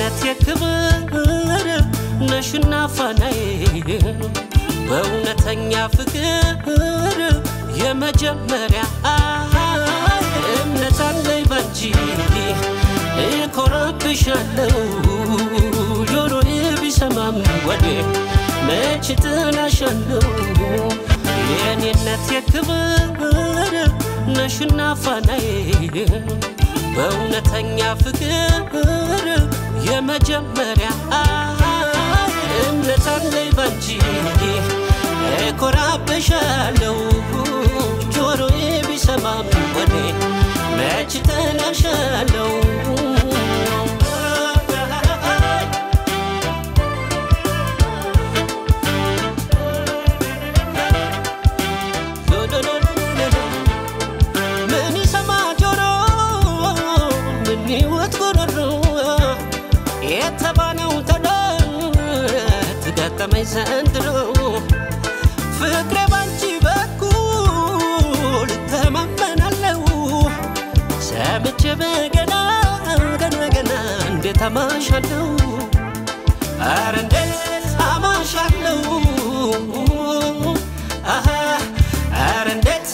የኔነት የክብር ነሽና ፋናዬ በእውነተኛ ፍቅር የመጀመሪያ እምነት አለኝ ባንቺ እኮራብሻለሁ ጆሮዬ ቢሰማም ወዴ መች ጥላሻለሁ የኔነት የክብር ነሽና ፋናዬ በእውነተኛ ፍቅር የመጀመሪያ እምነት አለኝ ባንቺ እኮራብሻለሁ ጆሮዬ ቢሰማም ወዴ መች ጥላሻለሁ كما يسندرو فكرة بانشي بكول تمامن اللو سامج بجنا جنا عندي تماشلو أرندس أماشلو أرندس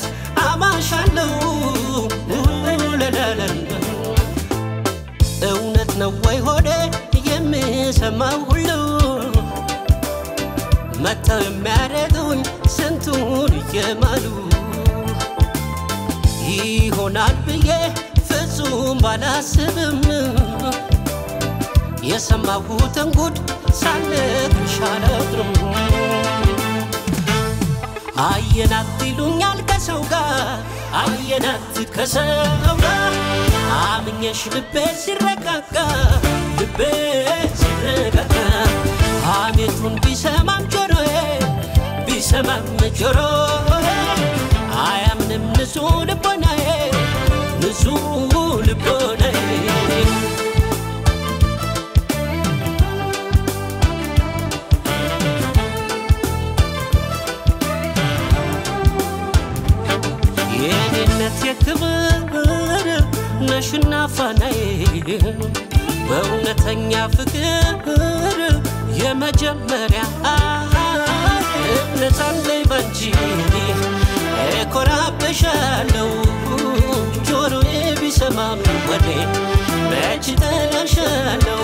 أماشلو لا لا لا أونتنا ويهودي يمي سماولو متى معرضون سنتون يمالو يهونال بيه فزوم بلا سبم يسمعو تنقود سالك شالدرم عينات دلونيال كسوغا عينات كسوغا عمنيش لبس الرقاقا لبس الرقاقا عميتون بيسمام جروه بيسمام جروه عيامنم نزول بناي نزول بناي የኔነት የክብር ነሽና ፋናዬ በእውነተኛ ፍቅር የመጀመሪያ እምነት አለኝ ባንቺ እኮራብሻለሁ ጆሮዬ ቢሰማም ወዴ መች ጥላሻለሁ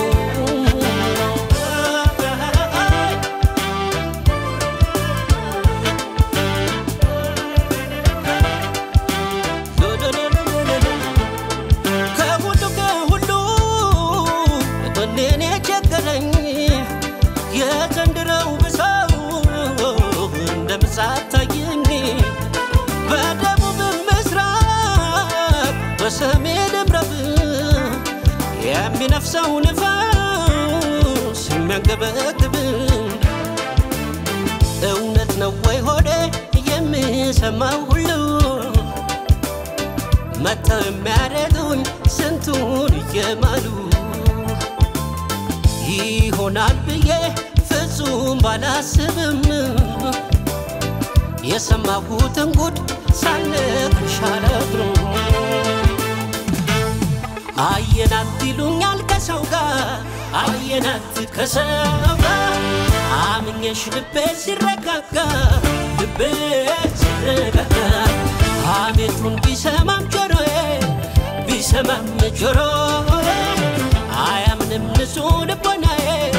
በሰሜን ምዕራብ የሚነፍሰው ንፋስ የሚያንገበግብ እውነት ነው ወይ ሆዴ የሚሰማው ሁሉ መተው የሚያረዱኝ ስንቱን እየማሉ ይሆናል ብዬ ፍጹም ባላስብም የሰማሁትን ጉድ ሳልነግርሽ አላድርም عينات دلونيال كسوغا عينات كسوغا عمنيش لبس الرقاقا لبس الرقاقا عميتون بيسمام جروه بيسمام جروه عيامنم نزول بناي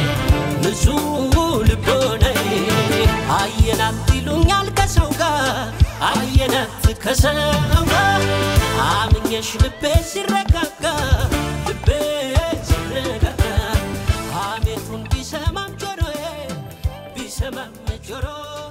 نزول بناي عينات دلونيال كسوغا عينات كسوغا عمنيش لبس الرقاقا لبس الرقاقا عميتون بيسمام جروه بيسمام جروه